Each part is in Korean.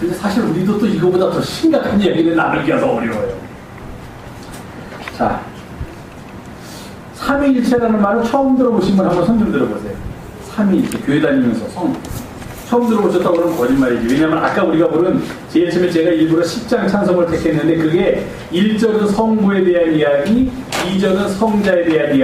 근데 사실 우리도 또 이거보다 더 심각한 이야기를 나누기가 더 어려워요. 자, 삼위일체라는 말을 처음 들어보신 분 한번 손 좀 들어보세요. 삼위일체, 교회 다니면서 처음 들어보셨다고 그러면 거짓말이지. 왜냐면 아까 우리가 부른 제일 처음에 제가 일부러 10장 찬송을 택했는데 그게 1절은 성부에 대한 이야기, 2절은 성자에 대한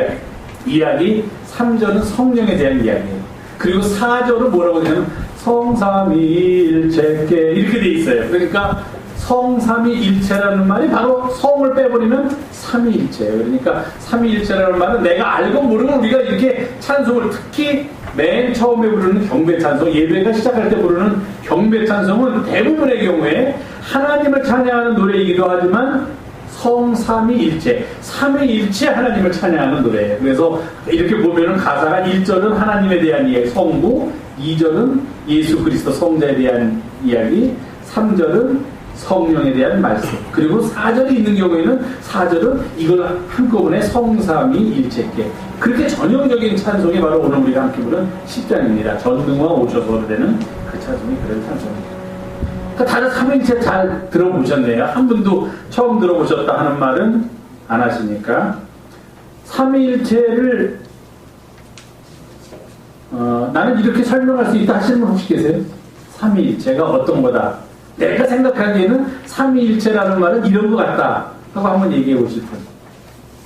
이야기, 3절은 성령에 대한 이야기예요. 그리고 4절은 뭐라고 하냐면 성삼위일체께 이렇게 돼 있어요. 그러니까 성삼위일체라는 말이 바로 성을 빼버리면 삼위일체예요. 그러니까 삼위일체라는 말은 내가 알고 모르면 우리가 이렇게 찬송을 특히 맨 처음에 부르는 경배 찬송, 예배가 시작할 때 부르는 경배 찬송은 대부분의 경우에 하나님을 찬양하는 노래이기도 하지만 성삼위일체, 삼위일체 하나님을 찬양하는 노래예요. 그래서 이렇게 보면은 가사가 1절은 하나님에 대한 이야기, 성부, 2절은 예수 그리스도 성자에 대한 이야기, 3절은 성령에 대한 말씀, 그리고 4절이 있는 경우에는 4절은 이걸 한꺼번에 성삼위일체께, 그렇게 전형적인 찬송이 바로 오늘 우리가 함께 부른 10장입니다. 전등과 오셔서로 되는 그 찬송이 그런 찬송입니다. 그러니까 다른 삼위일체 잘 들어보셨네요. 한 분도 처음 들어보셨다 하는 말은 안 하시니까. 삼위일체를 나는 이렇게 설명할 수 있다 하시는 분 혹시 계세요? 삼위일체가 어떤 거다, 내가 생각하기에는 삼위일체라는 말은 이런 것 같다 하고 한번 얘기해 보실 분.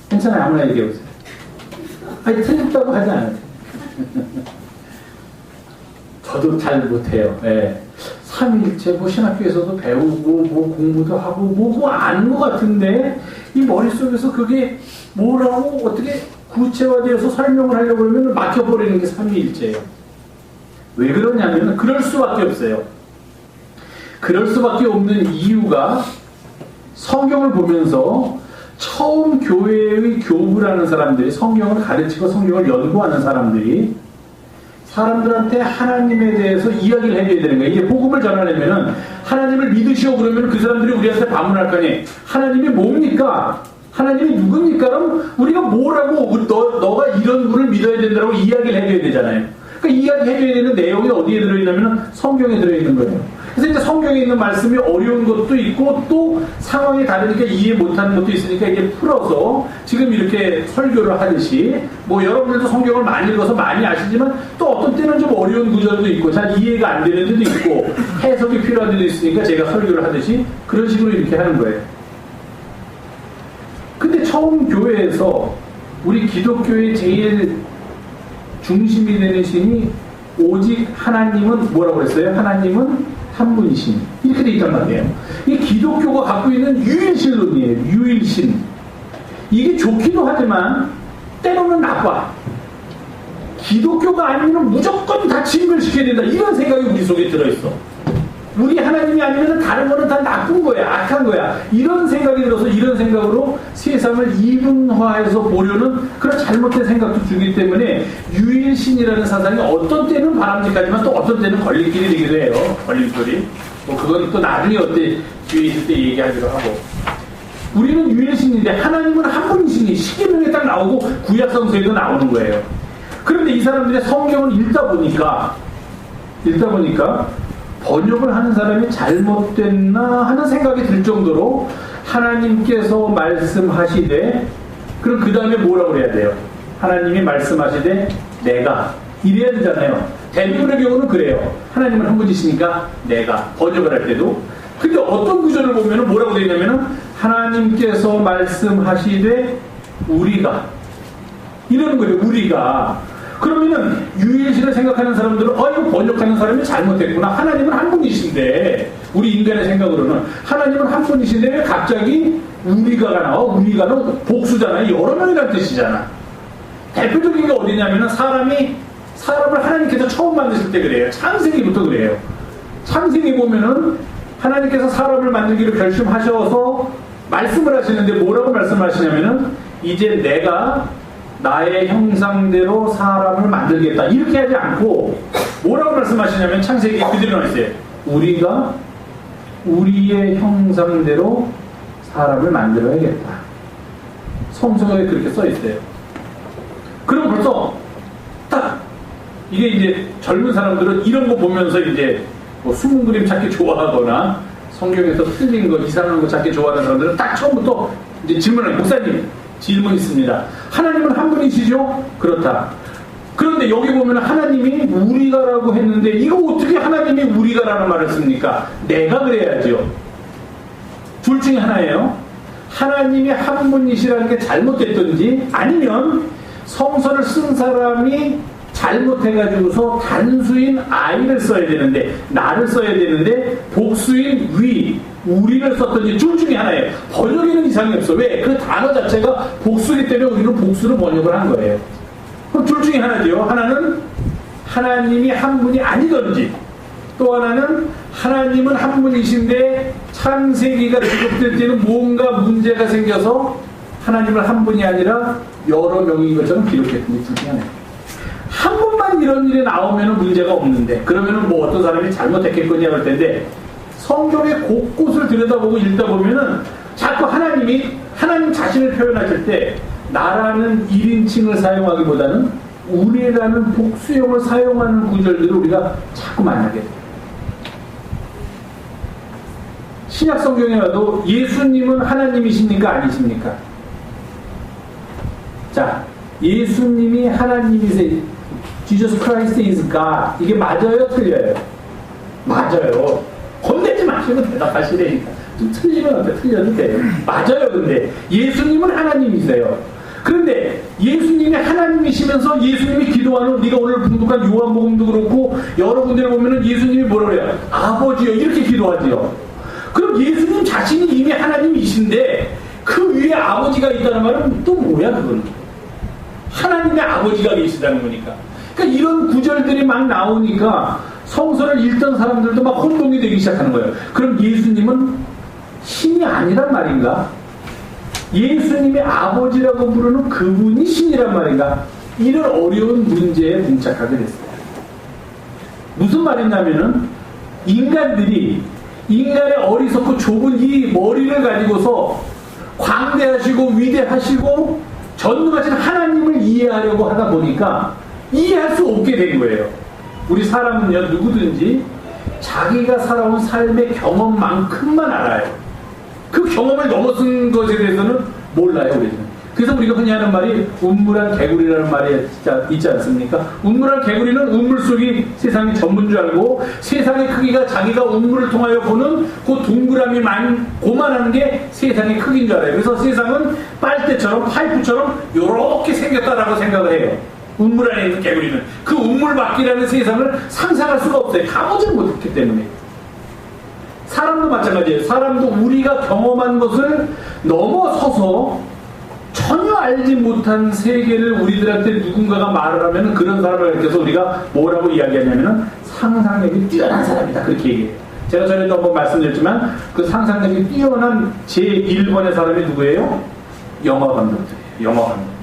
괜찮아요. 아무나 얘기해 보세요. 아니, 틀렸다고 하지 않아요. 저도 잘 못해요. 예. 삼위일체, 뭐 신학교에서도 배우고 뭐 공부도 하고 뭐 아는 것 같은데 이 머릿속에서 그게 뭐라고 어떻게 구체화되어서 설명을 하려고 그러면 막혀버리는 게 삼위일체예요. 왜 그러냐면 그럴 수밖에 없어요. 그럴 수밖에 없는 이유가 성경을 보면서 처음 교회의 교부라는 사람들이, 성경을 가르치고 성경을 연구하는 사람들이 사람들한테 하나님에 대해서 이야기를 해줘야 되는 거예요. 이게 복음을 전하려면 하나님을 믿으시오 그러면 그 사람들이 우리한테 반문할 거 아니에요. 하나님이 뭡니까? 하나님이 누굽니까? 그럼 우리가 뭐라고 너가 이런 분을 믿어야 된다고 이야기를 해줘야 되잖아요. 그러니까 이야기해줘야 되는 내용이 어디에 들어있냐면 성경에 들어있는 거예요. 그래서 이제 성경에 있는 말씀이 어려운 것도 있고 또 상황이 다르니까 이해 못하는 것도 있으니까 이게 풀어서 지금 이렇게 설교를 하듯이 뭐 여러분들도 성경을 많이 읽어서 많이 아시지만 또 어떤 때는 좀 어려운 구절도 있고 잘 이해가 안 되는 데도 있고 해석이 필요한 데도 있으니까 제가 설교를 하듯이 그런 식으로 이렇게 하는 거예요. 근데 처음 교회에서 우리 기독교의 제일 중심이 되는 신이 오직 하나님은 뭐라고 그랬어요? 하나님은 한 분이신, 이렇게 돼 있단 말이에요. 이 기독교가 갖고 있는 유일신론이에요. 유일신. 이게 좋기도 하지만 때로는 나빠. 기독교가 아니면 무조건 다 진멸시켜야 된다, 이런 생각이 우리 속에 들어있어. 우리 하나님이 아니면 다른 거는 다 나쁜 거야, 악한 거야, 이런 생각이 들어서 이런 생각으로 세상을 이분화해서 보려는 그런 잘못된 생각도 주기 때문에 유일신이라는 사상이 어떤 때는 바람직하지만 또 어떤 때는 걸림길이 되기도 해요. 걸림돌이. 뭐 그건 또 나중에 어때 뒤에 있을 때 얘기하기로 하고. 우리는 유일신인데 하나님은 한 분이시니 십계명에 딱 나오고 구약성서에도 나오는 거예요. 그런데 이 사람들의 성경을 읽다 보니까 번역을 하는 사람이 잘못됐나 하는 생각이 들 정도로 하나님께서 말씀하시되, 그럼 그 다음에 뭐라고 해야 돼요? 하나님이 말씀하시되 내가, 이래야 되잖아요. 대부분의 경우는 그래요. 하나님은 한 분이시니까 내가, 번역을 할 때도. 근데 어떤 구절을 보면 뭐라고 되어 있냐면은 하나님께서 말씀하시되 우리가, 이러는 거예요. 우리가. 그러면은 유일신을 생각하는 사람들은 이거 번역하는 사람이 잘못됐구나. 하나님은 한 분이신데, 우리 인간의 생각으로는 하나님은 한 분이신데 왜 갑자기 우리가가 나와? 우리가는 복수잖아요. 여러 명이라는 뜻이잖아. 대표적인 게 어디냐면은 사람을 하나님께서 처음 만드실 때 그래요. 창세기부터 그래요. 창세기 보면은 하나님께서 사람을 만들기로 결심하셔서 말씀을 하시는데 뭐라고 말씀하시냐면은 이제 내가 나의 형상대로 사람을 만들겠다, 이렇게 하지 않고 뭐라고 말씀하시냐면 창세기에 그대로 나와 있어요. 우리가 우리의 형상대로 사람을 만들어야겠다. 성서에 그렇게 써 있어요. 그럼 벌써 딱 이게 이제 젊은 사람들은 이런 거 보면서 이제 뭐 숨은 그림 찾기 좋아하거나 성경에서 틀린 거, 이상한 거 찾기 좋아하는 사람들은 딱 처음부터 이제 질문을, 목사님 질문 있습니다. 하나님은 한 분이시죠? 그렇다. 그런데 여기 보면 하나님이 우리가라고 했는데 이거 어떻게 하나님이 우리가라는 말을 씁니까? 내가 그래야죠. 둘 중에 하나예요. 하나님이 한 분이시라는 게 잘못됐든지 아니면 성서를 쓴 사람이 잘못해가지고서 단수인 I를 써야 되는데, 나를 써야 되는데 복수인 우리를 썼든지 둘 중에 하나예요. 번역에는 이상이 없어. 왜? 그 단어 자체가 복수이기 때문에 우리는 복수로 번역을 한 거예요. 그럼 둘 중에 하나죠. 하나는 하나님이 한 분이 아니든지, 또 하나는 하나님은 한 분이신데 창세기가 기록될 때는 뭔가 문제가 생겨서 하나님은 한 분이 아니라 여러 명인 것처럼 기록했던 게 둘 중에 하나예요. 한 번만 이런 일이 나오면 문제가 없는데, 그러면 뭐 어떤 사람이 잘못했겠거냐 할 텐데, 성경의 곳곳을 들여다보고 읽다 보면은 자꾸 하나님 자신을 표현하실 때 나라는 1인칭을 사용하기보다는 우리라는 복수형을 사용하는 구절들을 우리가 자꾸 만나게 돼요. 신약 성경에라도 예수님은 하나님이십니까? 아니십니까? 자, 예수님이 하나님이세요. Jesus Christ is God. 이게 맞아요? 틀려요? 맞아요. 건네지 마시고 대답하시라니까. 좀 틀리면 어때? 틀려도 돼요. 맞아요. 근데 예수님은 하나님이세요. 그런데 예수님이 하나님이시면서 예수님이 기도하는, 우리가 오늘 분독한 요한복음도 그렇고 여러 군데를 보면은 예수님이 뭐라 그래요? 아버지요. 이렇게 기도하지요. 그럼 예수님 자신이 이미 하나님이신데 그 위에 아버지가 있다는 말은 또 뭐야 그건? 하나님의 아버지가 계시다는 거니까. 그러니까 이런 구절들이 막 나오니까 성서를 읽던 사람들도 막 혼동이 되기 시작하는 거예요. 그럼 예수님은 신이 아니란 말인가? 예수님의 아버지라고 부르는 그분이 신이란 말인가? 이런 어려운 문제에 봉착하게 됐어요. 무슨 말이냐면은 인간의 어리석고 좁은 이 머리를 가지고서 광대하시고 위대하시고 전능하신 하나님을 이해하려고 하다 보니까 이해할 수 없게 된 거예요. 우리 사람은요, 누구든지 자기가 살아온 삶의 경험만큼만 알아요. 그 경험을 넘어선 것에 대해서는 몰라요, 우리는. 그래서 우리가 흔히 하는 말이 운물한 개구리라는 말이 있지 않습니까? 운물한 개구리는 운물 속이 세상의 전부인 줄 알고, 세상의 크기가 자기가 운물을 통하여 보는 그 동그라미 고만한 게 세상의 크기인 줄 알아요. 그래서 세상은 빨대처럼 파이프처럼 요렇게 생겼다라고 생각을 해요. 운물 안에 있는 개구리는 그 운물 밖이라는 세상을 상상할 수가 없어요. 가보지를 못했기 때문에. 사람도 마찬가지예요. 사람도 우리가 경험한 것을 넘어서서 전혀 알지 못한 세계를 우리들한테 누군가가 말을 하면 그런 사람을 가르쳐서 우리가 뭐라고 이야기하냐면 상상력이 뛰어난 사람이다, 그렇게 얘기해요. 제가 전에도 한번 말씀드렸지만 그 상상력이 뛰어난 제1번의 사람이 누구예요? 영화 감독들이에요. 영화 감독.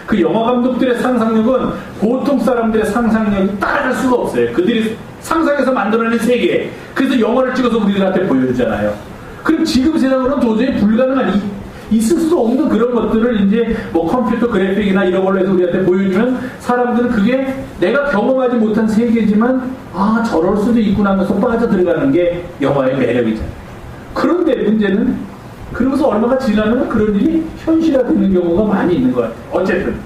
그 영화 감독들의 상상력은 보통 사람들의 상상력이 따라갈 수가 없어요. 그들이 상상해서 만들어낸 세계. 그래서 영화를 찍어서 우리들한테 보여주잖아요. 그럼 지금 세상으로는 도저히 불가능한, 있을 수 없는 그런 것들을 이제 뭐 컴퓨터 그래픽이나 이런 걸로 해서 우리한테 보여주면 사람들은 그게 내가 경험하지 못한 세계지만 아, 저럴 수도 있구나 하면서 빠져들어가는 게 영화의 매력이잖아요. 그런데 문제는 그러면서 얼마가 지나면 그런 일이 현실화되는 경우가 많이 있는 것 같아요. 어쨌든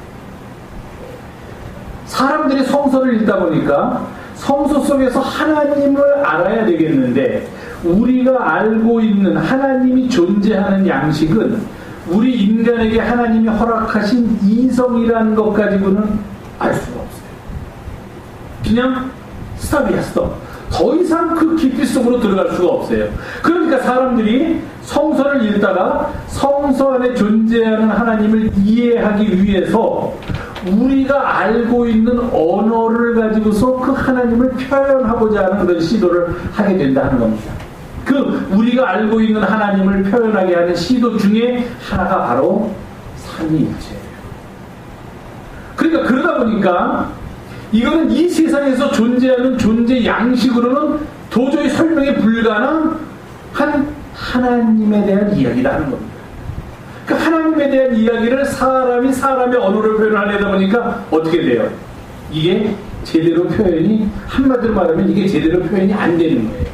사람들이 성서를 읽다 보니까 성서 속에서 하나님을 알아야 되겠는데, 우리가 알고 있는 하나님이 존재하는 양식은 우리 인간에게 하나님이 허락하신 이성이라는 것 가지고는 알 수가 없어요. 그냥 스탑이야, 스톱. 더 이상 그 깊이 속으로 들어갈 수가 없어요. 그러니까 사람들이 성서를 읽다가 성서 안에 존재하는 하나님을 이해하기 위해서 우리가 알고 있는 언어를 가지고서 그 하나님을 표현하고자 하는 그런 시도를 하게 된다는 겁니다. 그 우리가 알고 있는 하나님을 표현하게 하는 시도 중에 하나가 바로 삼위일체예요. 그러니까 그러다 보니까 이거는 이 세상에서 존재하는 존재 양식으로는 도저히 설명이 불가능한 하나님에 대한 이야기라는 겁니다. 그 하나님에 대한 이야기를 사람이 사람의 언어를 표현하려다 보니까 어떻게 돼요? 이게 제대로 표현이, 한마디로 말하면 이게 제대로 표현이 안 되는 거예요.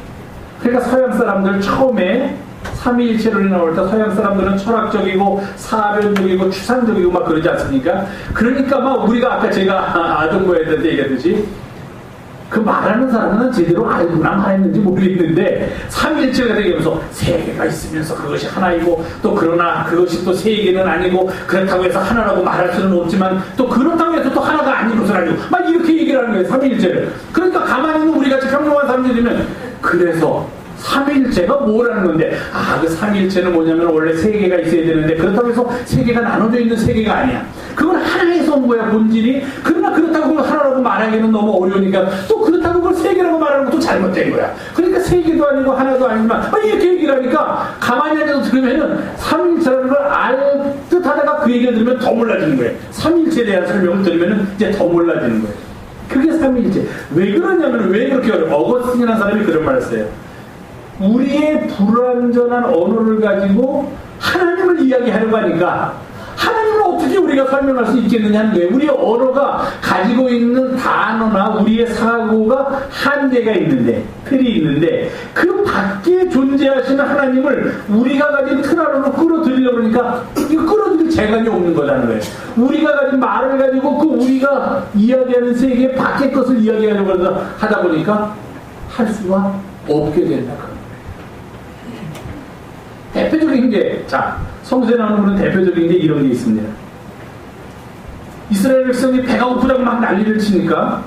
그러니까 서양 사람들 처음에 삼위일체론이 나올 때 서양 사람들은 철학적이고 사변적이고 추상적이고 막 그러지 않습니까? 그러니까 막 우리가 아까 제가 아동부에 얘기했듯이 그 말하는 사람은 제대로 알고나 말했는지 모르겠는데 삼위일체가 되면서 세계가 있으면서 그것이 하나이고 또 그러나 그것이 또 세계는 아니고 그렇다고 해서 하나라고 말할 수는 없지만 또 그렇다고 해서 또 하나가 아닌 것은 아니고 막 이렇게 얘기를 하는 거예요. 삼위일체를. 그러니까 가만히 있는 우리같이 평범한 사람들이면 그래서 삼위일체가 뭐라는 건데, 그 삼위일체는 뭐냐면 원래 세계가 있어야 되는데 그렇다고 해서 세계가 나눠져 있는 세계가 아니야. 그건 하나에서 온 거야, 본질이. 그러나 그렇다고 그걸 하나라고 말하기는 너무 어려우니까 또 그렇다고 그걸 세계라고 말하는 것도 잘못된 거야. 그러니까 세계도 아니고 하나도 아니지만 이렇게 얘기를 하니까 가만히 앉아서 들으면은 삼위일체라는 걸 알 듯 하다가 그 얘기를 들으면 더 몰라지는 거예요. 삼위일체에 대한 설명을 들으면은 이제 더 몰라지는 거예요. 그게 삼위일체. 왜 그러냐면, 왜 그렇게 어려워? 어거스틴이라는 사람이 그런 말을 했어요. 우리의 불완전한 언어를 가지고 하나님을 이야기하려고 하니까 하나님을 어떻게 우리가 설명할 수 있겠느냐 하는 거예요. 우리의 언어가 가지고 있는 단어나 우리의 사고가 한계가 있는데, 틀이 있는데 그 밖에 존재하시는 하나님을 우리가 가진 틀 안으로 끌어들이려고 그러니까 이거 끌어들일 재간이 없는 거라는 거예요. 우리가 가진 말을 가지고 그 우리가 이야기하는 세계 밖의 것을 이야기하려고 하다 보니까 할 수가 없게 된다. 대표적인 게, 성서에 나오는 그런 대표적인 게 이런 게 있습니다. 이스라엘 백성이 배가 고프다고 막 난리를 치니까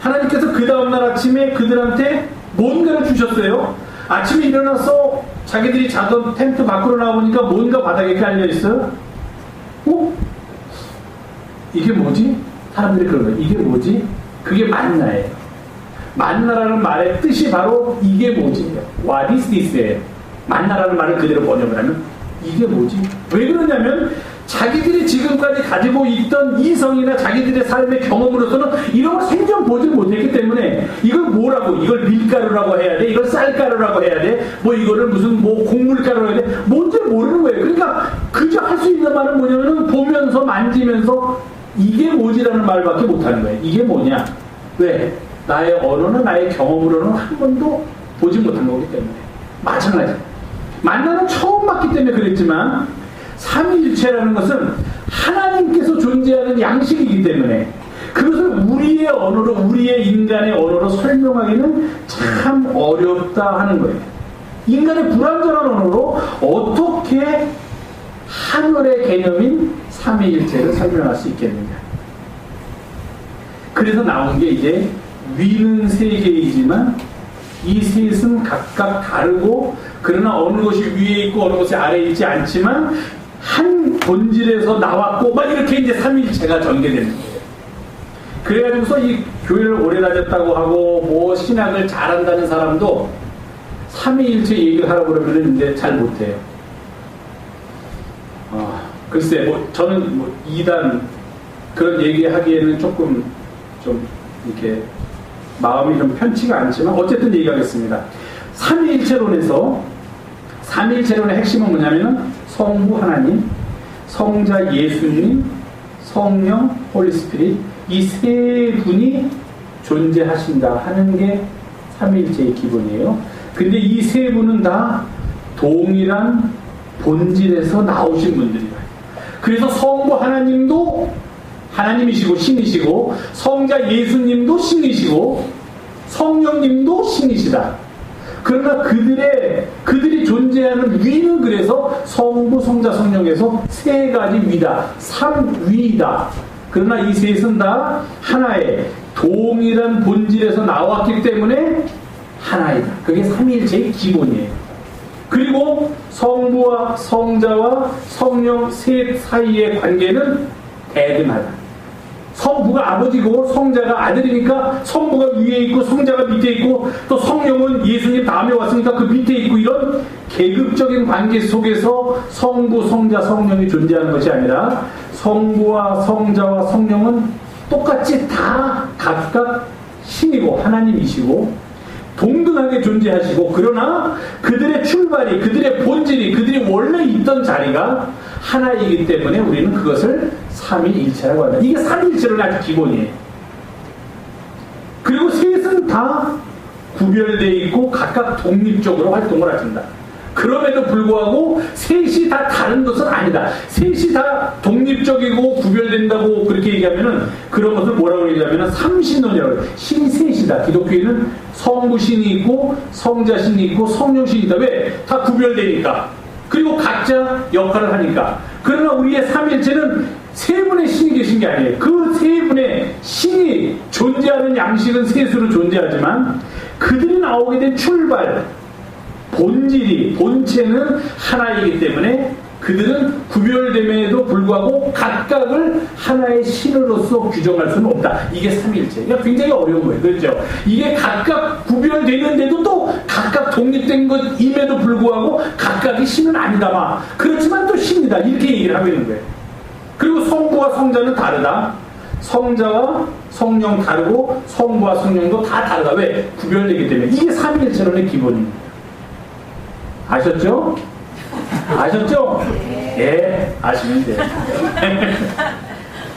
하나님께서 그 다음날 아침에 그들한테 뭔가를 주셨어요. 아침에 일어나서 자기들이 자던 텐트 밖으로 나오니까 뭔가 바닥에 깔려있어요. 이게 뭐지? 사람들이 그런 거예요. 이게 뭐지? 그게 만나예요. 만나라는 말의 뜻이 바로 이게 뭐지? What is this예요. 만나라는 말을 그대로 번역을 하면 이게 뭐지? 왜 그러냐면 자기들이 지금까지 가지고 있던 이성이나 자기들의 삶의 경험으로서는 이런 걸 생전 보지 못했기 때문에 이걸 뭐라고, 이걸 밀가루라고 해야 돼? 이걸 쌀가루라고 해야 돼? 이거를 무슨 곡물가루라고 해야 돼? 뭔지 모르는 거예요. 그러니까 그저 할 수 있는 말은 뭐냐면은 보면서 만지면서 이게 뭐지라는 말밖에 못하는 거예요. 이게 뭐냐? 왜? 나의 언어는 나의 경험으로는 한 번도 보지 못한 거기 때문에. 마찬가지. 만나는 처음 봤기 때문에 그랬지만 삼위일체라는 것은 하나님께서 존재하는 양식이기 때문에 그것을 우리의 언어로, 우리의 인간의 언어로 설명하기는 참 어렵다 하는 거예요. 인간의 불완전한 언어로 어떻게 하늘의 개념인 삼위일체를 설명할 수 있겠느냐. 그래서 나온 게 이제 위는 세 개이지만 이 셋은 각각 다르고 그러나 어느 것이 위에 있고 어느 것이 아래에 있지 않지만 한 본질에서 나왔고 막 이렇게 이제 삼위일체가 전개되는 거예요. 그래가지고서 이 교회를 오래 다녔다고 하고 뭐 신학을 잘한다는 사람도 삼위일체 얘기를 하라고 그러면 이제 잘 못해요. 글쎄 저는 이단 그런 얘기하기에는 조금 좀 이렇게 마음이 좀 편치가 않지만 어쨌든 얘기하겠습니다. 삼위일체론의 핵심은 뭐냐면은 성부 하나님, 성자 예수님, 성령 홀리 스피릿 이 세 분이 존재하신다 하는 게 삼위일체의 기본이에요. 근데 이 세 분은 다 동일한 본질에서 나오신 분들이에요. 그래서 성부 하나님도 하나님이시고 신이시고 성자 예수님도 신이시고 성령님도 신이시다. 그러나 그들이 존재하는 위는 그래서 성부, 성자, 성령에서 세 가지 위다. 삼위이다. 그러나 이 셋은 다 하나의 동일한 본질에서 나왔기 때문에 하나이다. 그게 삼위일체의 기본이에요. 그리고 성부와 성자와 성령 셋 사이의 관계는 대등하다. 성부가 아버지고 성자가 아들이니까 성부가 위에 있고 성자가 밑에 있고 또 성령은 예수님 다음에 왔으니까 그 밑에 있고 이런 계급적인 관계 속에서 성부, 성자, 성령이 존재하는 것이 아니라 성부와 성자와 성령은 똑같이 다 각각 신이고 하나님이시고 동등하게 존재하시고 그러나 그들의 출발이, 그들의 본질이, 그들이 원래 있던 자리가 하나이기 때문에 우리는 그것을 삼위일체라고 한다. 이게 삼위일체론의 아주 기본이에요. 그리고 셋은 다 구별되어 있고 각각 독립적으로 활동을 하신다. 그럼에도 불구하고 셋이 다 다른 것은 아니다. 셋이 다 독립적이고 구별된다고 그렇게 얘기하면은 그런 것을 뭐라고 얘기하면은 삼신론이라고 해요. 신이 셋이다. 기독교에는 성부신이 있고 성자신이 있고 성령신이 있다. 왜? 다 구별되니까. 그리고 각자 역할을 하니까. 그러나 우리의 삼일체는 세 분의 신이 계신 게 아니에요. 그 세 분의 신이 존재하는 양식은 셋으로 존재하지만 그들이 나오게 된 출발, 본질이, 본체는 하나이기 때문에 그들은 구별됨에도 불구하고 각각을 하나의 신으로서 규정할 수는 없다. 이게 삼일체. 그러니까 굉장히 어려운 거예요. 그렇죠? 이게 각각 구별되는데도 또 각각 독립된 것임에도 불구하고 각각이 신은 아니다마. 그렇지만 또 신이다. 이렇게 얘기를 하고 있는 거예요. 그리고 성부와 성자는 다르다. 성자와 성령 다르고 성부와 성령도 다 다르다. 왜? 구별되기 때문에. 이게 삼일체론의 기본입니다. 아셨죠? 아셨죠? 예, 아시면 돼요.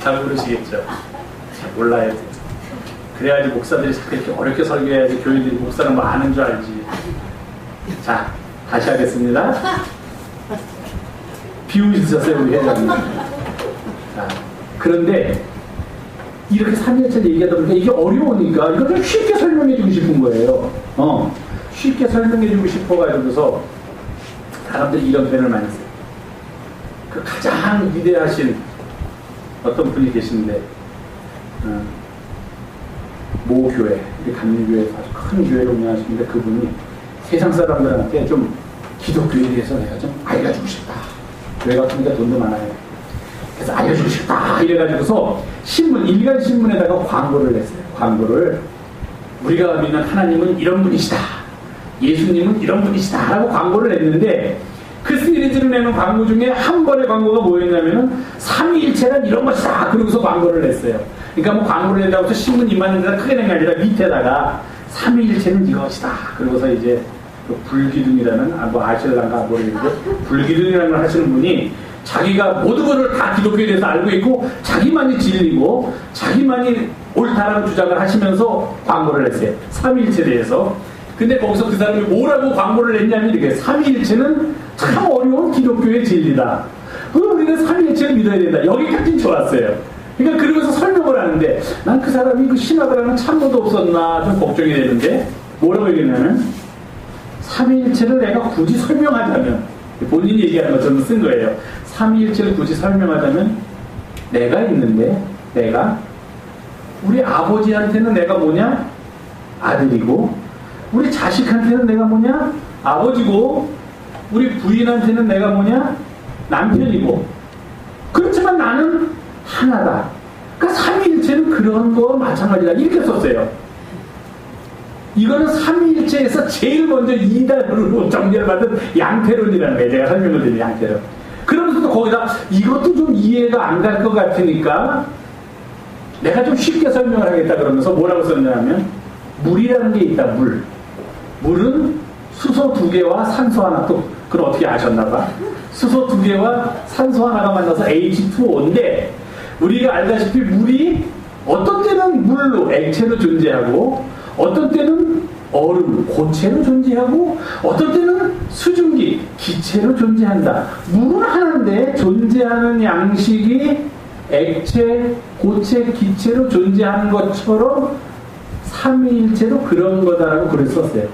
잘 모르시겠죠? 몰라야 돼요. 그래야지 목사들이 자꾸 이렇게 어렵게 설교해야지 교인들이 목사는 뭐 아는 줄 알지. 자, 다시 하겠습니다. 비우셨어요, 우리 회장님. 자, 그런데 이렇게 삼일체를 얘기하다 보니까 이게 어려우니까 이걸 좀 쉽게 설명해 주고 싶은 거예요. 쉽게 설명해 주고 싶어가지고서 사람들이 이런 표현을 많이 써요. 그 가장 위대하신 어떤 분이 계신데, 모 교회, 감리교회에서 아주 큰 교회를 운영하시는데 그분이 세상 사람들한테 좀 기독교에 대해서 내가 좀 알려주고 싶다. 교회 같으니까 돈도 많아요. 그래서 알려주고 싶다. 이래가지고서 신문, 일간 신문에다가 광고를 냈어요. 광고를. 우리가 믿는 하나님은 이런 분이시다. 예수님은 이런 분이시다. 라고 광고를 냈는데 그 시리즈를 내는 광고 중에 한 번의 광고가 뭐였냐면은 삼위일체란 이런 것이다. 그러고서 광고를 냈어요. 그러니까 뭐 광고를 낸다고 해서 신문 입만 데다 크게 낸 게 아니라 밑에다가 삼위일체는 이것이다. 그러고서 이제 그 불기둥이라는, 뭐 아실란가 모르겠는데 불기둥이라는 걸 하시는 분이 자기가 모든 것을 다 기독교에 대해서 알고 있고 자기만이 진리고 자기만이 옳다라고 주장을 하시면서 광고를 했어요. 삼위일체에 대해서. 근데 거기서 그 사람이 뭐라고 광고를 냈냐면 이렇게 삼위일체는 참 어려운 기독교의 진리다. 그럼 우리가 삼위일체를 믿어야 된다. 여기까지는 좋았어요. 그러니까 그러면서 설명을 하는데 난 그 사람이 그 신학을 하는 참고도 없었나 좀 걱정이 되는데 뭐라고 얘기하냐면 삼위일체를 내가 굳이 설명하자면 본인이 얘기하는 것처럼 쓴 거예요. 삼위일체를 굳이 설명하자면 내가 있는데 내가 우리 아버지한테는 내가 뭐냐? 아들이고 우리 자식한테는 내가 뭐냐? 아버지고 우리 부인한테는 내가 뭐냐? 남편이고 그렇지만 나는 하나다. 그러니까 삼위일체는 그런 거와 마찬가지다. 이렇게 썼어요. 이거는 삼위일체에서 제일 먼저 이단으로 정리를 받은 양태론이라는 거예요. 제가 설명을 드린 양태론. 그러면서도 거기다 이것도 좀 이해가 안 갈 것 같으니까 내가 좀 쉽게 설명을 하겠다 그러면서 뭐라고 썼냐면 물이라는 게 있다. 물은 수소 2개와 산소 하나, 또 그럼 어떻게 아셨나봐. 수소 2개와 산소 하나가 만나서 H2O인데 우리가 알다시피 물이 어떤 때는 물로 액체로 존재하고 어떤 때는 얼음, 고체로 존재하고 어떤 때는 수증기, 기체로 존재한다. 물은 하나인데 존재하는 양식이 액체, 고체, 기체로 존재하는 것처럼 삼위일체도 그런 거다라고 글을 썼어요.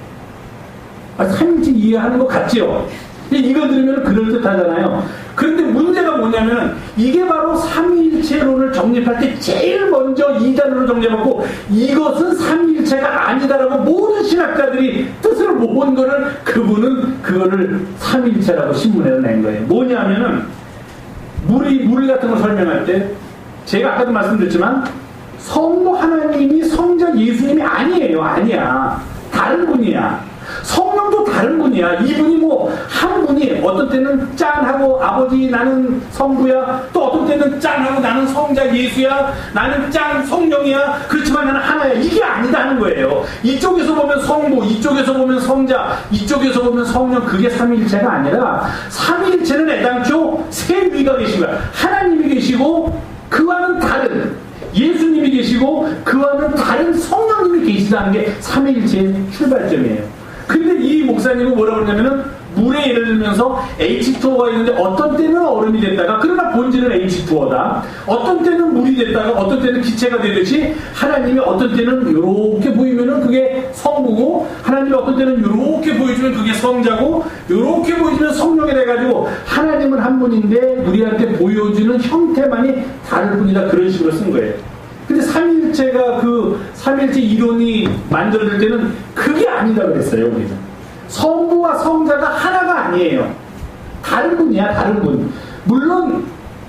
삼위일체 이해하는 것 같죠? 이거 들으면 그럴듯하잖아요. 그런데 문제가 뭐냐면 이게 바로 삼위일체론을 정립할 때 제일 먼저 이단으로 정립하고 이것은 삼위일체가 아니다라고 모든 신학자들이 뜻을 못 본 거를 그분은 그거를 삼위일체라고 신문에서 낸 거예요. 뭐냐면은 물 같은 걸 설명할 때 제가 아까도 말씀드렸지만 성부 하나님이 성자 예수님이 아니에요. 아니야. 다른 분이야. 성령도 다른 분이야. 이분이 뭐 한 분이 어떤 때는 짠하고 아버지 나는 성부야. 또 어떤 때는 짠하고 나는 성자 예수야. 나는 짠 성령이야. 그렇지만 나는 하나야. 이게 아니다는 거예요. 이쪽에서 보면 성부, 이쪽에서 보면 성자, 이쪽에서 보면 성령. 그게 삼위일체가 아니라 삼위일체는 애당초 세 위가 계신 거야. 하나님이 계시고 그와는 다른 예수님이 계시고 그 안에 다른 성령님이 계시다는 게 삼위일체의 출발점이에요. 근데 이 목사님은 뭐라고 그러냐면은 물에 예를 들면서 H2O가 있는데 어떤 때는 얼음이 됐다가 그러나 본질은 H2O다. 어떤 때는 물이 됐다가 어떤 때는 기체가 되듯이 하나님이 어떤 때는 이렇게 보이면은 그게 성부고 하나님이 어떤 때는 이렇게 보여주면 그게 성자고 이렇게 보여주면 성령이 돼가지고 하나님은 한 분인데 우리한테 보여주는 형태만이 다를 뿐이다. 그런 식으로 쓴 거예요. 근데 삼위일체가 그 삼위일체 이론이 만들어질 때는 그게 아니다 그랬어요. 우리는. 성부와 성자가 하나가 아니에요. 다른 분이야, 다른 분. 물론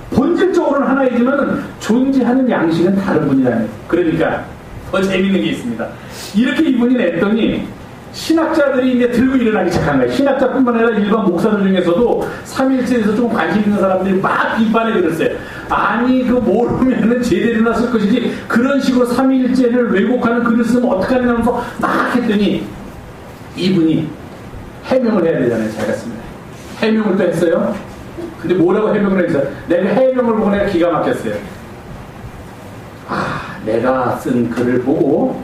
본질적으로는 하나이지만 존재하는 양식은 다른 분이라는. 그러니까 더 재밌는 게 있습니다. 이렇게 이분이 냈더니 신학자들이 이제 들고 일어나기 시작한 거예요. 신학자뿐만 아니라 일반 목사들 중에서도 삼위일체에서 좀 관심 있는 사람들이 막 비판에 들었어요. 아니 그 모르면은 제대로나 쓸 것이지 그런 식으로 삼위일체를 왜곡하는 글을 쓰면 어떡하냐 하면서 막 했더니 이분이 해명을 해야 되잖아요. 제가 씁니다. 해명을 또 했어요. 근데 뭐라고 해명을 했어요? 내가 해명을 보고 내가 기가 막혔어요. 내가 쓴 글을 보고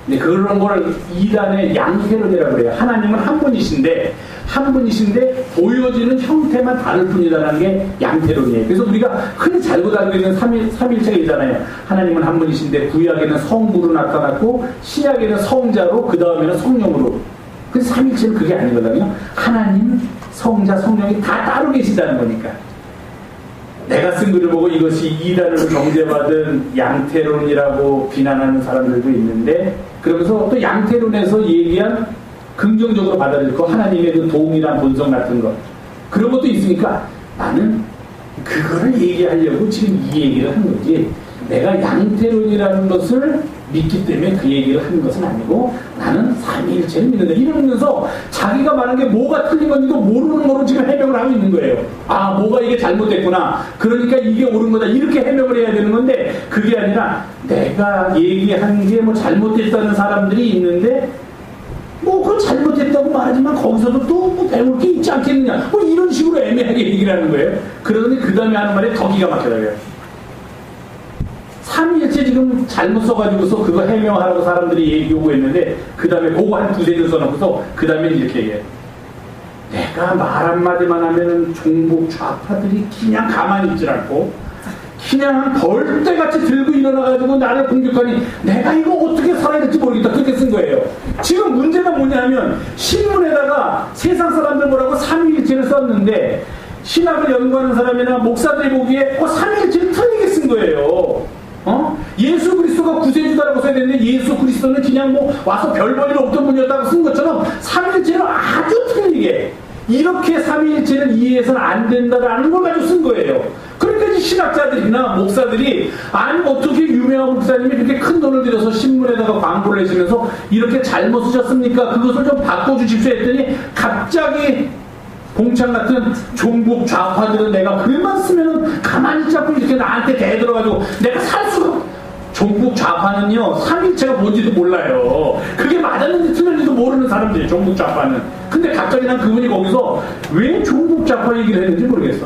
근데 그런 거를 이단의 양태론이라고 그래요. 하나님은 한 분이신데 보여지는 형태만 다를 뿐이다라는 게 양태론이에요. 그래서 우리가 흔히 잘못 알고 있는 삼위일체가 있잖아요. 하나님은 한 분이신데 구약에는 성부로 나타났고 신약에는 성자로 그 다음에는 성령으로. 그래서 삼위일체는 그게 아니거든요. 하나님, 성자, 성령이 다 따로 계시다는 거니까. 내가 쓴 글을 보고 이것이 이단으로 정죄받은 양태론이라고 비난하는 사람들도 있는데 그러면서 또 양태론에서 얘기한 긍정적으로 받아들이고 하나님의 그 도움이란 본성 같은 것 그런 것도 있으니까 나는 그거를 얘기하려고 지금 이 얘기를 한 거지 내가 양태론이라는 것을 믿기 때문에 그 얘기를 하는 것은 아니고 나는 삼위일체를 믿는다 이러면서 자기가 말한 게 뭐가 틀린 건지도 모르는 거로 지금 해명을 하고 있는 거예요. 뭐가 이게 잘못됐구나 그러니까 이게 옳은 거다 이렇게 해명을 해야 되는 건데 그게 아니라 내가 얘기한 게 뭐 잘못됐다는 사람들이 있는데 그건 잘못됐다고 말하지만 거기서도 또 뭐 배울 게 있지 않겠느냐 이런 식으로 애매하게 얘기를 하는 거예요. 그러더니 그 다음에 하는 말에 더 기가 막혀요. 삼위일체 지금 잘못 써가지고서 그거 해명하라고 사람들이 얘기하고 있는데 그 다음에 그거 한 두세 줄 써놓고서 그 다음에 이렇게 얘기해요. 내가 말 한마디만 하면은 종북 좌파들이 그냥 가만히 있질 않고 그냥 벌떼같이 들고 일어나가지고 나를 공격하니 내가 이거 어떻게 살아야 될지 모르겠다 그렇게 쓴 거예요. 지금 문제가 뭐냐면 신문에다가 세상 사람들 뭐라고 삼위일체를 썼는데 신학을 연구하는 사람이나 목사들이 보기에 삼위일체를 틀리게 쓴 거예요. 예수 그리스도가 구세주다라고 써야 되는데 예수 그리스도는 그냥 와서 별 볼 일 없던 분이었다고 쓴 것처럼 삼위일체는 아주 틀리게 이렇게 삼위일체를 이해해서는 안 된다라는 걸 가지고 쓴 거예요. 그러니까 신학자들이나 목사들이 아니 어떻게 유명한 목사님이 그렇게 큰 돈을 들여서 신문에다가 광고를 내시면서 이렇게 잘못 쓰셨습니까? 그것을 좀 바꿔주십시오 했더니 갑자기 공창 같은 종북 좌파들은 내가 글만 쓰면은 가만히 잡고 이렇게 나한테 대들어가지고 내가 살 수가 종북 좌파는요 삼위일체가 뭔지도 몰라요. 그게 맞았는지 틀렸는지도 모르는 사람들이에요. 종북 좌파는. 근데 갑자기 난 그분이 거기서 왜 종북 좌파 얘기를 했는지 모르겠어.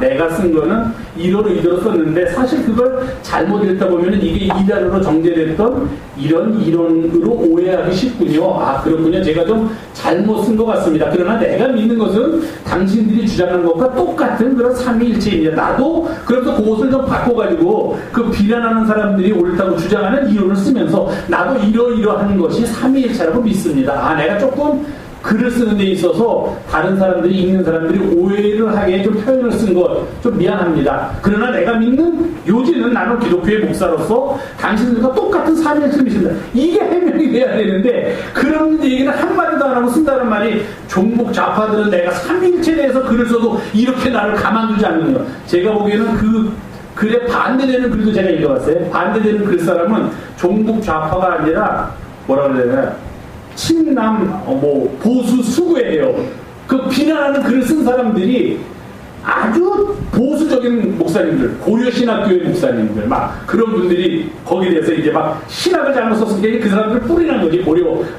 내가 쓴 거는 이대로 썼는데 사실 그걸 잘못 읽다 보면은 이게 이단으로 정제됐던 이런 이론으로 오해하기 쉽군요. 그렇군요. 제가 좀 잘못 쓴 것 같습니다. 그러나 내가 믿는 것은 당신들이 주장하는 것과 똑같은 그런 삼위일체입니다. 나도 그래서 그것을 좀 바꿔가지고 그 비난하는 사람들이 옳다고 주장하는 이론을 쓰면서 나도 이러이러한 것이 삼위일체라고 믿습니다. 내가 조금 글을 쓰는 데 있어서 다른 사람들이 읽는 사람들이 오해를 하게 좀 표현을 쓴 것 좀 미안합니다. 그러나 내가 믿는 요지는 나는 기독교의 목사로서 당신들과 똑같은 삼위일체를 믿습니다. 이게 해명이 돼야 되는데 그런 얘기는 한마디도 안 하고 쓴다는 말이 종북 좌파들은 내가 삼위일체에 대해서 글을 써도 이렇게 나를 가만두지 않는 거예요. 제가 보기에는 그 글에 반대되는 글도 제가 읽어봤어요. 반대되는 글 사람은 종북 좌파가 아니라 뭐라 그래야 되나 친남 보수 수구예요. 그 비난하는 글을 쓴 사람들이 아주 보수적인 목사님들, 고려신학교의 목사님들 막 그런 분들이 거기에 대해서 이제 막 신학을 잘못 썼으니까 그 사람들 뿌리난 거지.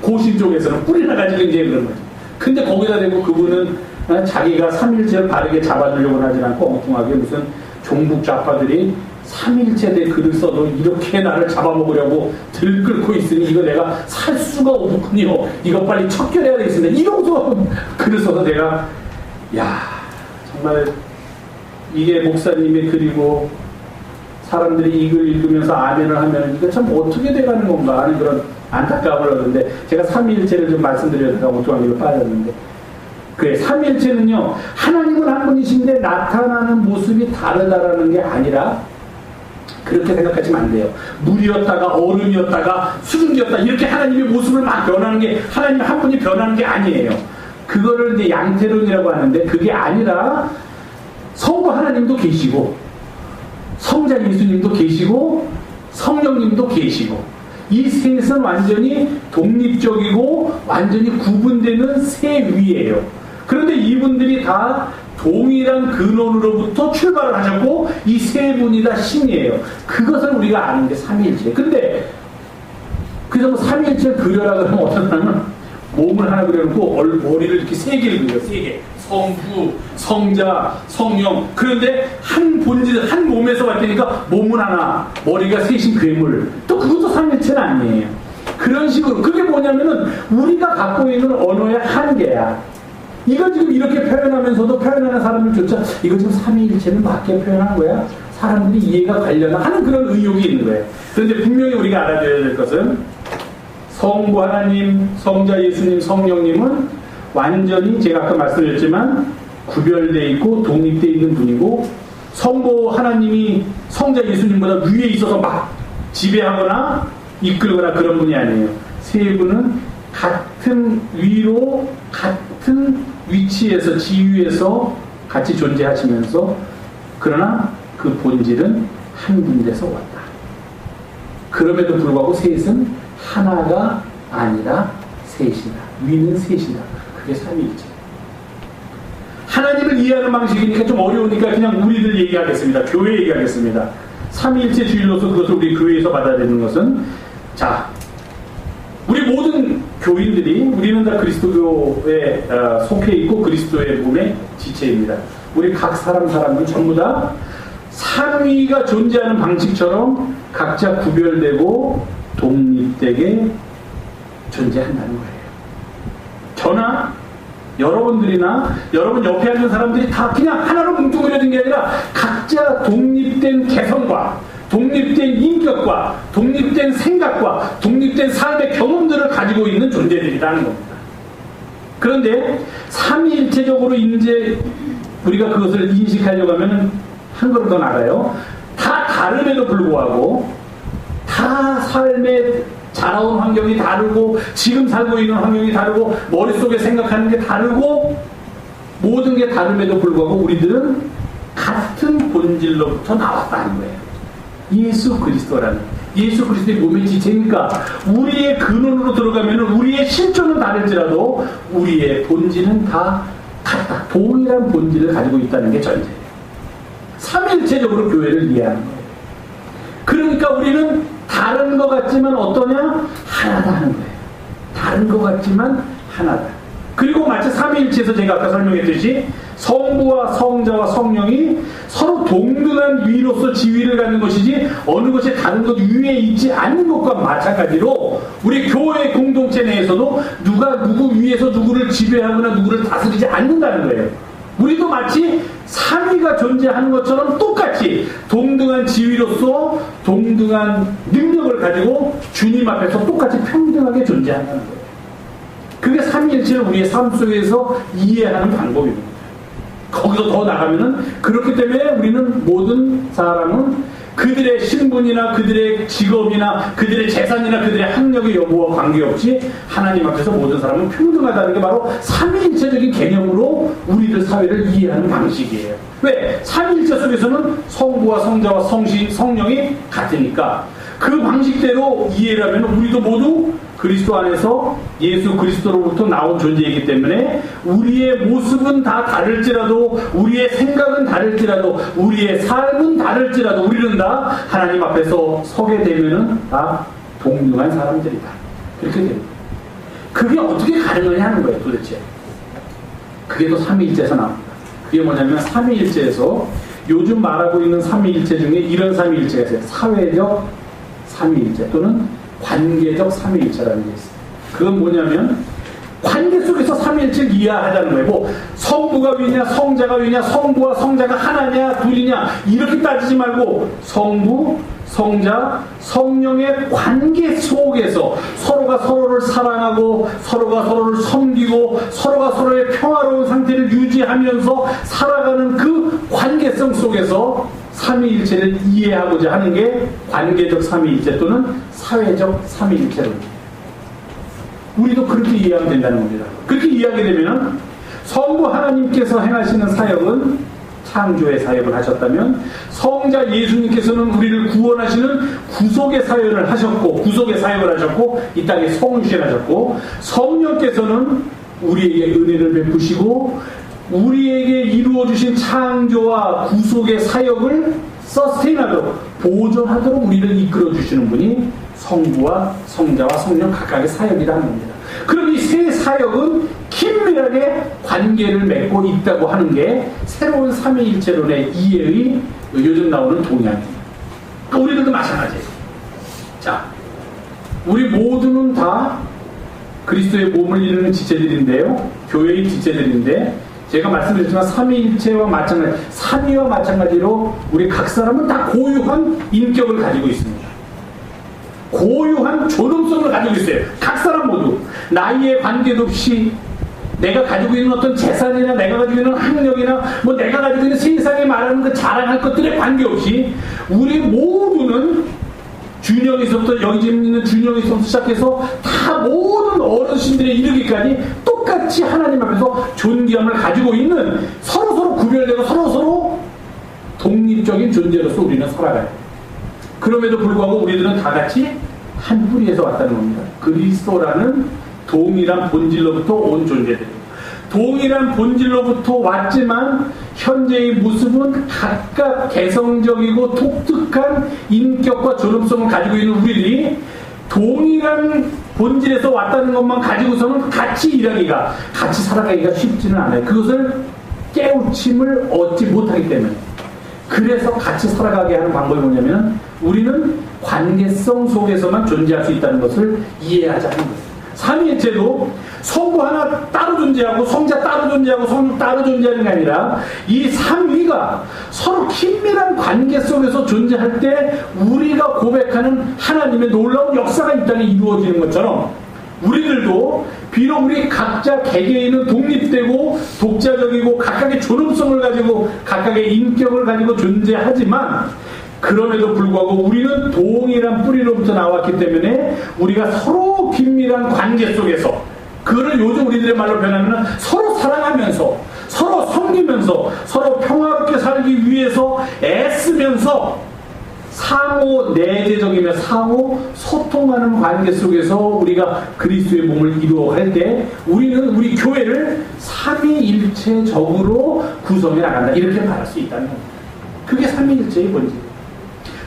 고신 쪽에서는 뿌리나가지고 이제 그런 거지. 근데 거기다 대고 그분은 자기가 삼위일체를 바르게 잡아주려고 하지 않고 엉뚱하게 무슨 종북 좌파들이 삼위일체대 글을 써도 이렇게 나를 잡아먹으려고 들끓고 있으니 이거 내가 살 수가 없군요. 이거 빨리 척결해야 되겠습니다. 이러고서 글을 써서 내가 정말 이게 목사님이 그리고 사람들이 이걸 읽으면서 아멘을 하면 이거 참 어떻게 돼가는 건가 하는 그런 안타까움을 얻는데, 제가 삼위일체를 좀 말씀드렸다가 오토하기로 빠졌는데, 그래, 삼위일체는요, 하나님은 한 분이신데 나타나는 모습이 다르다라는 게 아니라 그렇게 생각하시면 안 돼요. 물이었다가 얼음이었다가 수증기였다, 이렇게 하나님의 모습을 막 변하는 게, 하나님 한 분이 변하는 게 아니에요. 그거를 이제 양태론이라고 하는데, 그게 아니라 성부 하나님도 계시고 성자 예수님도 계시고 성령님도 계시고, 이 셋은 완전히 독립적이고 완전히 구분되는 세 위예요. 그런데 이분들이 다 동일한 근원으로부터 출발을 하셨고 이 세 분이 다 신이에요. 그것을 우리가 아는 게 삼위일체. 근데 그래서 삼위일체를 그려라 그러면 어떤 사람은 몸을 하나 그려놓고 머리를 이렇게 세 개를 그려, 세 개. 성부, 성자, 성령. 그런데 한 본질, 한 몸에서 봤다니까 몸은 하나, 머리가 셋인 괴물. 또 그것도 삼위일체는 아니에요. 그런 식으로. 그게 뭐냐면은 우리가 갖고 있는 언어의 한계야. 이걸 지금 이렇게 표현하면서도 표현하는 사람들조차 이거 지금 삼위일체는 맞게 표현한 거야? 사람들이 이해가 가려나 하는 그런 의욕이 있는 거예요. 그런데 분명히 우리가 알아줘야 될 것은 성부 하나님, 성자 예수님, 성령님은 완전히 제가 아까 말씀드렸지만 구별되어 있고 독립되어 있는 분이고, 성부 하나님이 성자 예수님보다 위에 있어서 막 지배하거나 이끌거나 그런 분이 아니에요. 세 분은 같은 위로 같은 위치에서 지위에서 같이 존재하시면서, 그러나 그 본질은 한 군데서 왔다. 그럼에도 불구하고 셋은 하나가 아니라 셋이다. 위는 셋이다. 그게 삼위일체. 하나님을 이해하는 방식이니까 좀 어려우니까 그냥 우리들 얘기하겠습니다. 교회 얘기하겠습니다. 삼위일체 주일로서 그것을 우리 교회에서 받아야 되는 것은, 자, 우리 모든 교인들이, 우리는 다 그리스도교에 속해 있고 그리스도의 몸의 지체입니다. 우리 각 사람들 전부 다 삼위가 존재하는 방식처럼 각자 구별되고 독립되게 존재한다는 거예요. 저나 여러분들이나 여러분 옆에 앉은 사람들이 다 그냥 하나로 뭉뚱그려진 게 아니라 각자 독립된 개성과 독립된 인격과 독립된 생각과 독립된 삶의 경험들을 가지고 있는 존재들이라는 겁니다. 그런데 삼위일체적으로 이제 우리가 그것을 인식하려고 하면 한 걸음 더 나가요. 다 다름에도 불구하고 다 삶의 자라온 환경이 다르고 지금 살고 있는 환경이 다르고 머릿속에 생각하는 게 다르고 모든 게 다름에도 불구하고 우리들은 같은 본질로부터 나왔다는 거예요. 예수 그리스도라는, 예수 그리스도의 몸의 지체니까 우리의 근원으로 들어가면 우리의 실존은 다를지라도 우리의 본질은 다 같다. 동일한 본질을 가지고 있다는 게 전제예요. 삼위일체적으로 교회를 이해하는 거예요. 그러니까 우리는 다른 것 같지만 어떠냐? 하나다 하는 거예요. 다른 것 같지만 하나다. 그리고 마치 삼위일체에서 제가 아까 설명했듯이 성부와 성자와 성령이 서로 동등한 위로서 지위를 갖는 것이지 어느 것이 다른 것 위에 있지 않는 것과 마찬가지로 우리 교회 공동체 내에서도 누가 누구 위에서 누구를 지배하거나 누구를 다스리지 않는다는 거예요. 우리도 마치 삼위가 존재하는 것처럼 똑같이 동등한 지위로서 동등한 능력을 가지고 주님 앞에서 똑같이 평등하게 존재한다는 거예요. 그게 삼위일체를 우리의 삶 속에서 이해하는 방법입니다. 거기서 더 나가면은 그렇기 때문에 우리는 모든 사람은 그들의 신분이나 그들의 직업이나 그들의 재산이나 그들의 학력의 여부와 관계없이 하나님 앞에서 모든 사람은 평등하다는 게 바로 삼위일체적인 개념으로 우리들 사회를 이해하는 방식이에요. 왜? 삼위일체 속에서는 성부와 성자와 성령이 같으니까 그 방식대로 이해를 하면 우리도 모두 그리스도 안에서 예수 그리스도로부터 나온 존재이기 때문에 우리의 모습은 다 다를지라도 우리의 생각은 다를지라도 우리의 삶은 다를지라도 우리는 다 하나님 앞에서 서게 되면은 다 동등한 사람들이다. 그렇게 됩니다. 그게 어떻게 가능하냐 하는 거예요, 도대체. 그게 또 삼위일체에서 나옵니다. 그게 뭐냐면 삼위일체에서 요즘 말하고 있는 삼위일체 중에 이런 삼위일체가 있어요. 사회적 삼위일체 또는 관계적 삼위일체라는 게 있어요. 그건 뭐냐면 관계 속에서 삼위일체를 이해하자는 거예요. 뭐 성부가 위냐 성자가 위냐 성부와 성자가 하나냐 둘이냐 이렇게 따지지 말고 성부, 성자, 성령의 관계 속에서 서로가 서로를 사랑하고 서로가 서로를 섬기고 서로가 서로의 평화로운 상태를 유지하면서 살아가는 그 관계성 속에서 삼위일체를 이해하고자 하는 게 관계적 삼위일체 또는 사회적 삼위일체론입니다. 우리도 그렇게 이해하면 된다는 겁니다. 그렇게 이해하게 되면 성부 하나님께서 행하시는 사역은 창조의 사역을 하셨다면 성자 예수님께서는 우리를 구원하시는 구속의 사역을 하셨고 이 땅에 성육신하셨고 성령께서는 우리에게 은혜를 베푸시고 우리에게 이루어주신 창조와 구속의 사역을 서스테인하도록 보존하도록 우리를 이끌어주시는 분이 성부와 성자와 성령 각각의 사역이라는 겁니다. 그럼 이 세 사역은 긴밀하게 관계를 맺고 있다고 하는 게 새로운 삼위일체론의 이해의 요즘 나오는 동향입니다. 우리들도 마찬가지예요. 자, 우리 모두는 다 그리스도의 몸을 이루는 지체들인데요. 교회의 지체들인데 제가 말씀드렸지만 삼위일체와 마찬가지, 삼위와 마찬가지로 우리 각 사람은 다 고유한 인격을 가지고 있습니다. 고유한 존엄성을 가지고 있어요. 각 사람 모두 나이에 관계도 없이 내가 가지고 있는 어떤 재산이나 내가 가지고 있는 학력이나 뭐 내가 가지고 있는 세상에 말하는 그 자랑할 것들에 관계없이 우리 모두는 준영에서부터 여기 지금 있는 준영에서부터 시작해서 다 모든 어르신들에 이르기까지 똑같이 하나님 앞에서 존귀함을 가지고 있는 서로서로 구별되고 서로서로 독립적인 존재로서 우리는 살아가요. 그럼에도 불구하고 우리들은 다 같이 한 뿌리에서 왔다는 겁니다. 그리스도라는 동일한 본질로부터 온 존재들입니다. 동일한 본질로부터 왔지만 현재의 모습은 각각 개성적이고 독특한 인격과 존엄성을 가지고 있는 우리들이 동일한 본질에서 왔다는 것만 가지고서는 같이 일하기가, 같이 살아가기가 쉽지는 않아요. 그것을 깨우침을 얻지 못하기 때문에. 그래서 같이 살아가게 하는 방법이 뭐냐면 우리는 관계성 속에서만 존재할 수 있다는 것을 이해하자는 거예요. 삼위일체도 성부 하나 따로 존재하고 성자 따로 존재하고 성령 따로 존재하는 게 아니라 이 삼위가 서로 긴밀한 관계 속에서 존재할 때 우리가 고백하는 하나님의 놀라운 역사가 이 땅에 이루어지는 것처럼 우리들도 비록 우리 각자 개개인은 독립되고 독자적이고 각각의 존엄성을 가지고 각각의 인격을 가지고 존재하지만 그럼에도 불구하고 우리는 동일한 뿌리로부터 나왔기 때문에 우리가 서로 긴밀한 관계 속에서 그거를 요즘 우리들의 말로 표현하면 서로 사랑하면서 서로 섬기면서 서로 평화롭게 살기 위해서 애쓰면서 상호 내재적이며 상호 소통하는 관계 속에서 우리가 그리스도의 몸을 이루어갈 때 우리는 우리 교회를 삼위일체적으로 구성해 나간다. 이렇게 말할 수 있다는 겁니다. 그게 삼위일체의 본질이에요.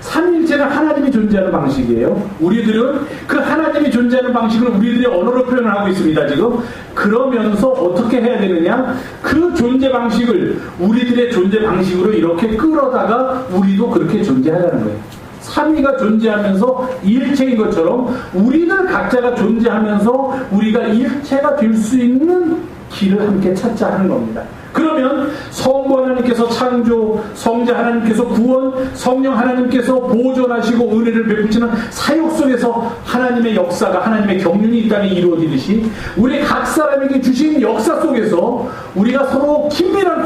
삼위일체는 하나님이 존재하는 방식이에요. 우리들은 그 하나님이 존재하는 방식을 우리들의 언어로 표현을 하고 있습니다. 지금 그러면서 어떻게 해야 되느냐, 그 존재 방식을 우리들의 존재 방식으로 이렇게 끌어다가 우리도 그렇게 존재하자는 거예요. 삼위가 존재하면서 일체인 것처럼 우리들 각자가 존재하면서 우리가 일체가 될 수 있는 길을 함께 찾자 하는 겁니다. 그러면 성부 하나님께서 창조, 성자 하나님께서 구원, 성령 하나님께서 보존하시고 은혜를 베푸시는 사역 속에서 하나님의 역사가, 하나님의 경륜이 이 땅에 이루어지듯이 우리 각 사람에게 주신 역사 속에서 우리가 서로 긴밀한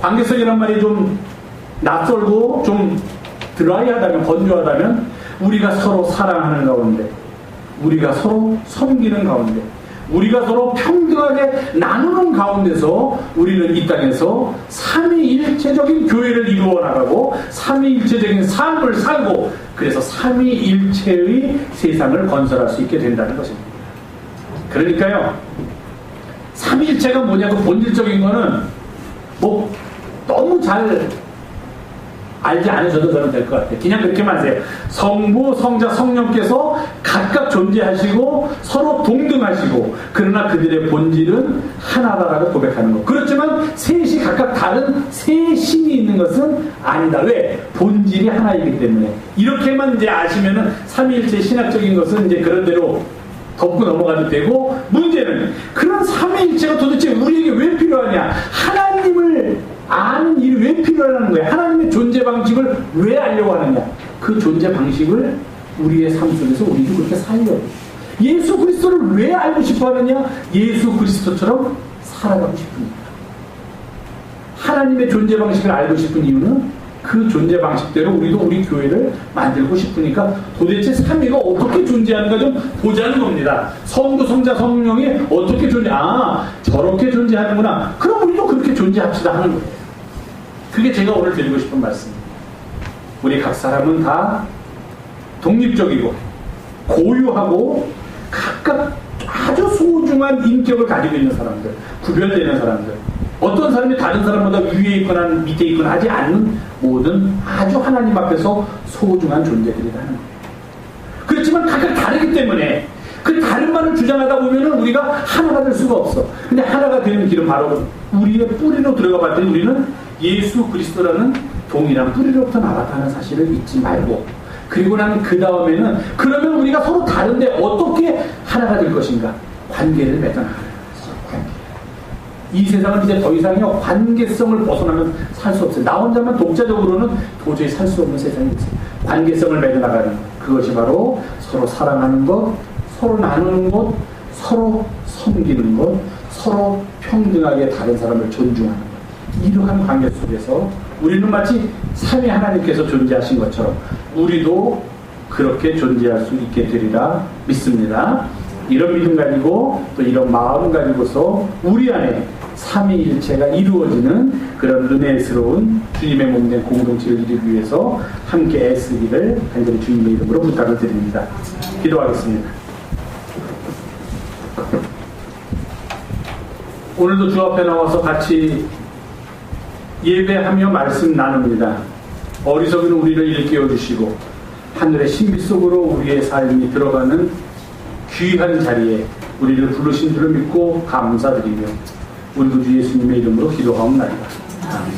관계성이란 말이 좀 낯설고 좀 드라이하다면, 건조하다면 우리가 서로 사랑하는 가운데, 우리가 서로 섬기는 가운데, 우리가 서로 평등하게 나누는 가운데서 우리는 이 땅에서 삼위일체적인 교회를 이루어 나가고 삼위일체적인 삶을 살고 그래서 삼위일체의 세상을 건설할 수 있게 된다는 것입니다. 그러니까요, 삼위일체가 뭐냐고 본질적인 거는 뭐 너무 잘 알지 않으셔도 저는 될 것 같아요. 그냥 그렇게만 하세요. 성부, 성자, 성령께서 각각 존재하시고 서로 동등하시고 그러나 그들의 본질은 하나다라고 고백하는 것. 그렇지만 셋이 각각 다른 세 신이 있는 것은 아니다. 왜? 본질이 하나이기 때문에. 이렇게만 이제 아시면은 삼위일체 신학적인 것은 이제 그런 대로 덮고 넘어가도 되고, 문제는 그런 삼위일체가 도대체 우리에게 왜 필요하냐? 하나님을 아는 일이 왜 필요하다는 거예요? 하나님의 존재 방식을 왜 알려고 하느냐? 그 존재 방식을 우리의 삶 속에서 우리도 그렇게 살려고. 예수 그리스도를 왜 알고 싶어 하느냐? 예수 그리스도처럼 살아가고 싶으니까. 하나님의 존재 방식을 알고 싶은 이유는 그 존재 방식대로 우리도 우리 교회를 만들고 싶으니까 도대체 삼위가 어떻게 존재하는가 좀 보자는 겁니다. 성부, 성자, 성령이 어떻게 저렇게 존재하는구나. 그럼 우리도 그렇게 존재합시다 하는 거예요. 그게 제가 오늘 드리고 싶은 말씀입니다. 우리 각 사람은 다 독립적이고 고유하고 각각 아주 소중한 인격을 가지고 있는 사람들, 구별되는 사람들, 어떤 사람이 다른 사람보다 위에 있거나 밑에 있거나 하지 않는 모든 아주 하나님 앞에서 소중한 존재들이라는 거예요. 그렇지만 각각 다르기 때문에 그 다른만을 주장하다 보면은 우리가 하나가 될 수가 없어. 근데 하나가 되는 길은 바로 우리의 뿌리로 들어가 봤더니 우리는 예수 그리스도라는 동일한 뿌리로부터 나왔다는 사실을 잊지 말고, 그리고 난 그 다음에는 그러면 우리가 서로 다른데 어떻게 하나가 될 것인가? 관계를 맺어나가는 거죠. 이 세상은 이제 더 이상요 관계성을 벗어나면 살 수 없어요. 나 혼자만 독자적으로는 도저히 살 수 없는 세상이 있어요. 관계성을 맺어나가는 것, 그것이 바로 서로 사랑하는 것, 서로 나누는 것, 서로 섬기는 것, 서로 평등하게 다른 사람을 존중하는 것. 이러한 관계 속에서 우리는 마치 삼위 하나님께서 존재하신 것처럼 우리도 그렇게 존재할 수 있게 되리라 믿습니다. 이런 믿음 가지고 또 이런 마음 가지고서 우리 안에 삼위일체가 이루어지는 그런 은혜스러운 주님의 몸된 공동체를 이루기 위해서 함께 애쓰기를 간절히 주님의 이름으로 부탁을 드립니다. 기도하겠습니다. 오늘도 주 앞에 나와서 같이 예배하며 말씀 나눕니다. 어리석은 우리를 일깨워 주시고 하늘의 신비 속으로 우리의 삶이 들어가는 귀한 자리에 우리를 부르신 줄을 믿고 감사드리며 우리 구주 예수님의 이름으로 기도하옵나이다. 아멘.